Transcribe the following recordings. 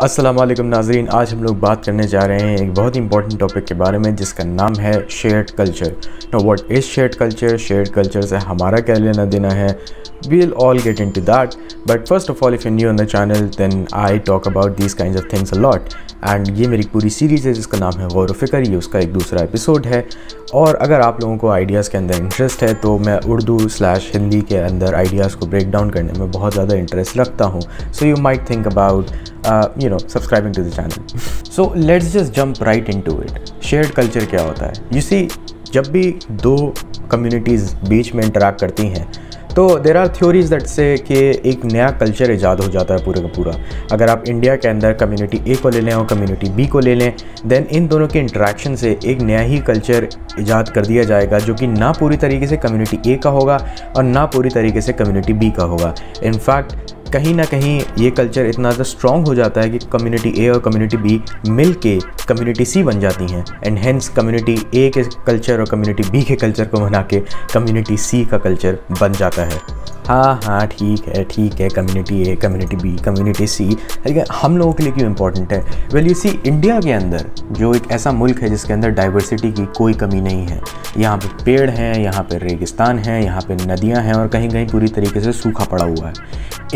अस्सलाम वालेकुम नाज़रीन, आज हम लोग बात करने जा रहे हैं एक बहुत ही इंपॉर्टेंट टॉपिक के बारे में जिसका नाम है shared culture. Know what is shared culture? Shared culture से हमारा क्या लेना देना है? we'll all get into that, but first of all, if you're new on the channel, then I talk about these kinds of things a lot and ये मेरी पूरी series है जिसका नाम है गौर व फ़िक्र। ये उसका एक दूसरा एपिसोड है। और अगर आप लोगों को आइडियाज़ के अंदर इंटरेस्ट है तो मैं उर्दू/हिंदी के अंदर आइडियाज़ को ब्रेक डाउन करने में बहुत ज़्यादा इंटरेस्ट रखता हूँ। So you might think about subscribing to the channel. So let's just jump right into it. Shared culture क्या होता है? यू सी, जब भी दो कम्युनिटीज़ बीच में इंटरैक्ट करती हैं तो देर आर थ्योरीज दैट से कि एक नया कल्चर ईजाद हो जाता है पूरे का पूरा। अगर आप इंडिया के अंदर कम्युनिटी ए को ले लें और कम्युनिटी बी को ले लें, देन इन दोनों के इंटरेक्शन से एक नया ही कल्चर ईजाद कर दिया जाएगा जो कि ना पूरी तरीके से कम्युनिटी ए का होगा और ना पूरी तरीके से कम्युनिटी बी का होगा। इनफैक्ट कहीं ना कहीं ये कल्चर इतना ज़्यादा स्ट्रॉन्ग हो जाता है कि कम्युनिटी ए और कम्युनिटी बी मिल के कम्युनिटी सी बन जाती हैं एंड हेंस कम्युनिटी ए के कल्चर और कम्युनिटी बी के कल्चर को बना के कम्युनिटी सी का कल्चर बन जाता है। हाँ, ठीक है, कम्युनिटी ए, कम्युनिटी बी, कम्युनिटी सी, लेकिन हम लोगों के लिए क्यों इम्पोर्टेंट है? वेल यू सी, इंडिया के अंदर जो एक ऐसा मुल्क है जिसके अंदर डाइवर्सिटी की कोई कमी नहीं है। यहाँ पे पेड़ हैं, यहाँ पे रेगिस्तान है, यहाँ पे नदियाँ हैं और कहीं कहीं पूरी तरीके से सूखा पड़ा हुआ है।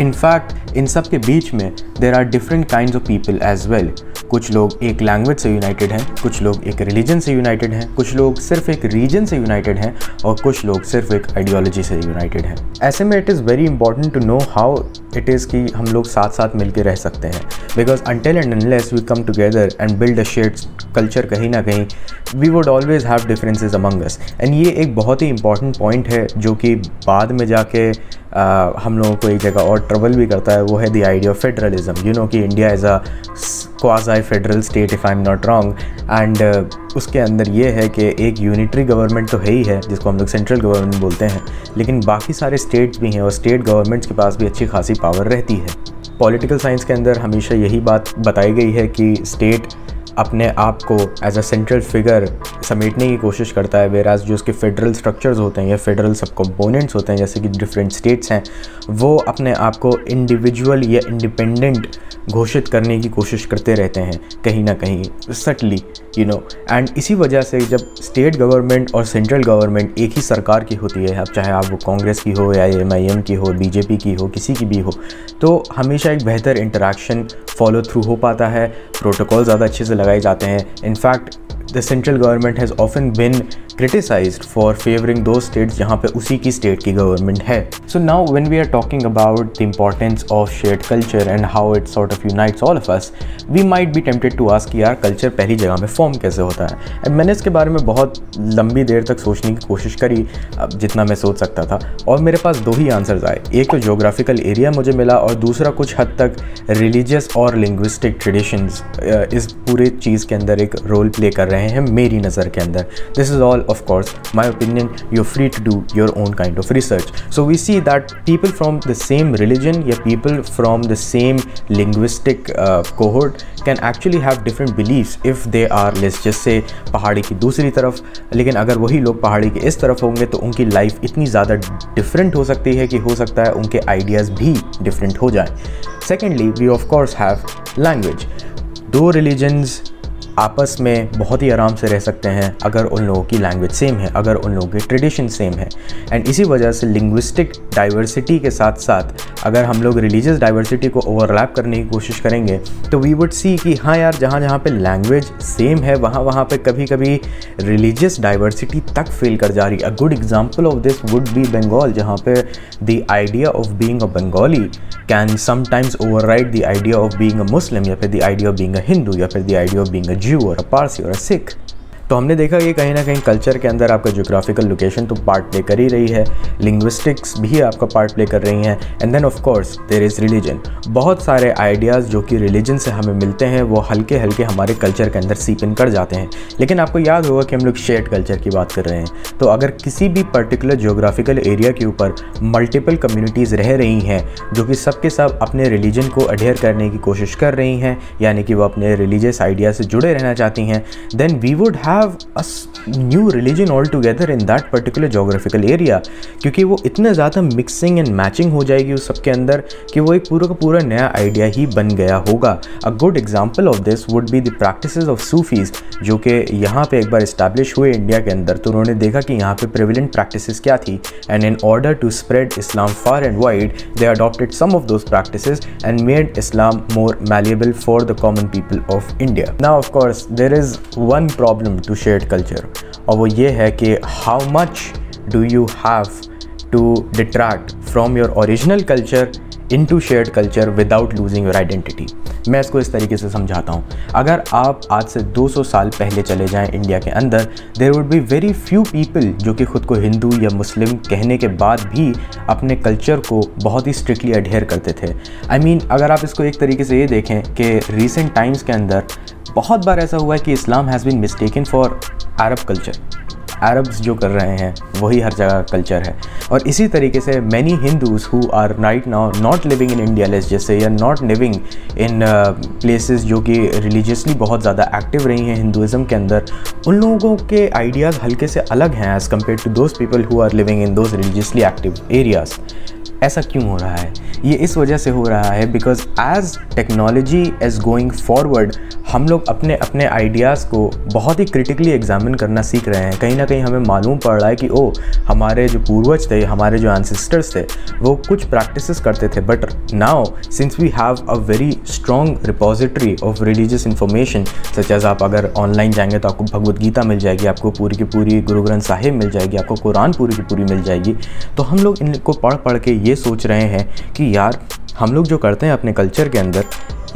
इनफैक्ट इन सब के बीच में there are different kinds of people as well. कुछ लोग एक लैंग्वेज से यूनाइटेड हैं, कुछ लोग एक रिलीजन से यूनाइटेड हैं, कुछ लोग सिर्फ एक रीजन से यूनाइटेड हैं और कुछ लोग सिर्फ एक आइडियोलॉजी से यूनाइटेड हैं। ऐसे में it is very important to know how it is कि हम लोग साथ साथ मिलकर रह सकते हैं, because until and unless we come together and build a shared culture, कहीं ना कहीं we would always have differences among us. And ये एक बहुत ही इंपॉर्टेंट पॉइंट है जो कि बाद में जाके हम लोगों को एक जगह और ट्रबल भी करता है। वो है the idea of federalism. You know कि India is a quasi federal state if I am not wrong, and उसके अंदर ये है कि एक यूनिटरी गवर्नमेंट तो है ही है जिसको हम लोग सेंट्रल गवर्नमेंट बोलते हैं, लेकिन बाकी सारे स्टेट्स भी हैं और स्टेट गवर्नमेंट्स के पास भी अच्छी खासी पावर रहती है। पॉलिटिकल साइंस के अंदर हमेशा यही बात बताई गई है कि स्टेट अपने आप को एज अ सेंट्रल फिगर समेटने की कोशिश करता है, वेराज जो उसके फेडरल स्ट्रक्चर्स होते हैं या फेडरल सब कंपोनेंट्स होते हैं जैसे कि डिफरेंट स्टेट्स हैं, वो अपने आप को इंडिविजुअल या इंडिपेंडेंट घोषित करने की कोशिश करते रहते हैं कहीं ना कहीं सटली, यू नो। एंड इसी वजह से जब स्टेट गवर्नमेंट और सेंट्रल गवर्नमेंट एक ही सरकार की होती है, अब चाहे आप वो कांग्रेस की हो या MIM की हो, BJP की हो, किसी की भी हो, तो हमेशा एक बेहतर इंटरेक्शन फॉलो थ्रू हो पाता है, प्रोटोकॉल ज़्यादा अच्छे से लगाए जाते हैं। In fact the central government has often been criticized for favoring those states जहाँ पे उसी की state की government है। So now when we are talking about the importance of shared culture and how it sort of unites all of us, we might be tempted to ask कि यार culture पहली जगह में फॉर्म कैसे होता है? एंड मैंने इसके बारे में बहुत लंबी देर तक सोचने की कोशिश करी, जितना मैं सोच सकता था, और मेरे पास दो ही आंसर्स आए। एक तो जोग्राफिकल एरिया मुझे मिला और दूसरा कुछ हद तक रिलीजियस और लिंग्विस्टिक ट्रेडिशंस इस पूरे चीज़ के अंदर एक रोल प्ले कर रहे हैं मेरी नज़र के अंदर। This is all of course my opinion, you free to do your own kind of research. So we see that people from the same religion या people from the same linguistic cohort can actually have different beliefs if they are, let's just say, पहाड़ी की दूसरी तरफ, लेकिन अगर वही लोग पहाड़ी के इस तरफ होंगे तो उनकी लाइफ इतनी ज़्यादा डिफरेंट हो सकती है कि हो सकता है उनके आइडियाज़ भी डिफरेंट हो जाएं। Secondly, we of course have language. दो रिलीजन्स आपस में बहुत ही आराम से रह सकते हैं अगर उन लोगों की लैंग्वेज सेम है, अगर उन लोगों की ट्रेडिशन सेम है। एंड इसी वजह से लिंग्विस्टिक डाइवर्सिटी के साथ साथ अगर हम लोग रिलीजियस डाइवर्सिटी को ओवरलैप करने की कोशिश करेंगे तो वी वुड सी कि हाँ यार, जहाँ जहाँ पे लैंग्वेज सेम है वहाँ पे कभी कभी रिलीजियस डाइवर्सिटी तक फेल कर जा रही। A good example of this would be Bengal, जहाँ पे the idea of being a Bengali can sometimes override the idea of being a Muslim, या फिर the idea of being a Hindu, या फिर the idea of being a Jew or a Parsi or a Sikh। तो हमने देखा कि कहीं ना कहीं कल्चर के अंदर आपका जोग्राफिकल लोकेशन तो पार्ट प्ले कर ही रही है, लिंग्विस्टिक्स भी आपका पार्ट प्ले कर रही हैं, and then of course there is religion. बहुत सारे आइडियाज़ जो कि रिलीजन से हमें मिलते हैं वो हल्के हल्के हमारे कल्चर के अंदर सीप इन कर जाते हैं। लेकिन आपको याद होगा कि हम लोग शेयर्ड कल्चर की बात कर रहे हैं, तो अगर किसी भी पर्टिकुलर जोग्राफिकल एरिया के ऊपर मल्टीपल कम्युनिटीज़ रह रही हैं जो कि सब के सब अपने रिलीजन को अडेयर करने की कोशिश कर रही हैं, यानी कि वो अपने रिलीजियस आइडिया से जुड़े रहना चाहती हैं, then we would have have a new religion all together in that particular geographical area, क्योंकि वो इतने ज़्यादा मिक्सिंग एंड मैचिंग हो जाएगी उस सबके अंदर कि वो एक पूरा का पूरा नया आइडिया ही बन गया होगा। अ good example of this would be the practices of Sufis, जो कि यहाँ पे एक बार इस्टेब्लिश हुए इंडिया के अंदर। तो उन्होंने देखा कि यहाँ पे प्रेवलेंट प्रैक्टिसेस क्या थी, and in order to spread Islam far and wide they adopted some of those practices and made Islam more malleable for the common people of India. Now of course there is one problem to shared culture, और वो ये है कि how much do you have to detract from your original culture into shared culture without losing your identity. मैं इसको इस तरीके से समझाता हूँ। अगर आप आज से 200 साल पहले चले जाएं इंडिया के अंदर, there would be very few people जो कि ख़ुद को हिंदू या मुस्लिम कहने के बाद भी अपने कल्चर को बहुत ही स्ट्रिक्टली अडेयर करते थे। आई मीन अगर आप इसको एक तरीके से ये देखें कि रिसेंट टाइम्स के अंदर बहुत बार ऐसा हुआ है कि Islam has been mistaken for Arab culture. Arabs जो कर रहे हैं वही हर जगह कल्चर है। और इसी तरीके से many Hindus who are right now not living in India, let's just say, या नॉट लिविंग इन प्लेसेस जो कि रिलीजियसली बहुत ज़्यादा एक्टिव रही हैं हिंदुज़म के अंदर, उन लोगों के आइडियाज़ हल्के से अलग हैं as compare to those people who are living in those religiously active areas. ऐसा क्यों हो रहा है? ये इस वजह से हो रहा है because as technology is going forward, हम लोग अपने अपने आइडियाज़ को बहुत ही क्रिटिकली एग्जामिन करना सीख रहे हैं। कहीं ना कहीं हमें मालूम पड़ रहा है कि ओ, हमारे जो पूर्वज थे, हमारे जो एंसेस्टर्स थे, वो कुछ प्रैक्टिसेस करते थे, but now since we have a very strong repository of religious information, such as आप अगर ऑनलाइन जाएंगे तो आपको भगवद गीता मिल जाएगी, आपको पूरी की पूरी गुरु ग्रंथ साहिब मिल जाएगी, आपको कुरान पूरी की पूरी मिल जाएगी। तो हम लोग इनको पढ़ पढ़ के ये सोच रहे हैं कि यार हम लोग जो करते हैं अपने कल्चर के अंदर,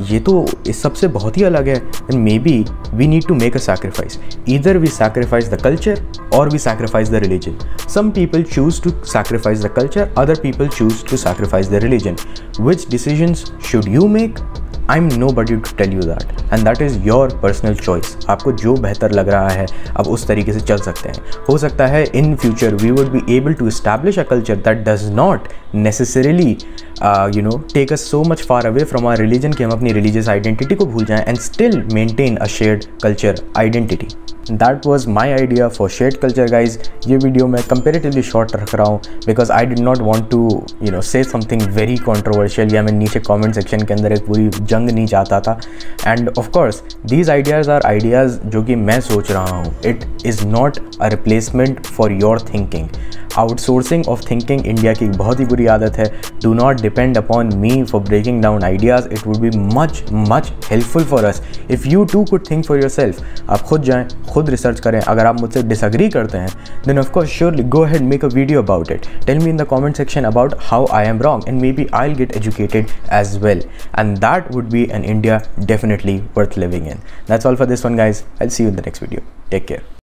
ये तो इस सबसे बहुत ही अलग है। Maybe we need to make a sacrifice, either we sacrifice the culture और we sacrifice the religion. Some people choose to sacrifice the culture, other people choose to sacrifice the religion. Which decisions should you make? I am nobody to tell you that, and that is your personal choice। आपको जो बेहतर लग रहा है अब उस तरीके से चल सकते हैं। हो सकता है in future we would be able to establish a culture that does not necessarily take us so much far away from our religion कि हम अपनी religious identity को भूल जाएं and still maintain a shared culture identity। That was my idea for shared culture guys। ये video मैं comparatively short रख रहा हूँ because I did not want to say something very controversial, या मैं नीचे comment section के अंदर एक पूरी जंग नहीं चाहता था। And of course these ideas are ideas जो कि मैं सोच रहा हूँ। It is not a replacement for your thinking। Outsourcing of thinking India की बहुत ही बुरी आदत है। Do not depend upon me for breaking down ideas. It would be much much helpful for us if you too could think for yourself. आप खुद जाएँ, खुद रिसर्च करें। अगर आप मुझसे डिसएग्री करते हैं then of course surely go ahead make a video about it. Tell me in the comment section about how I am wrong and maybe I will get educated as well, and that would be an India definitely worth living in. That's all for this one guys. I will see you in the next video. Take care.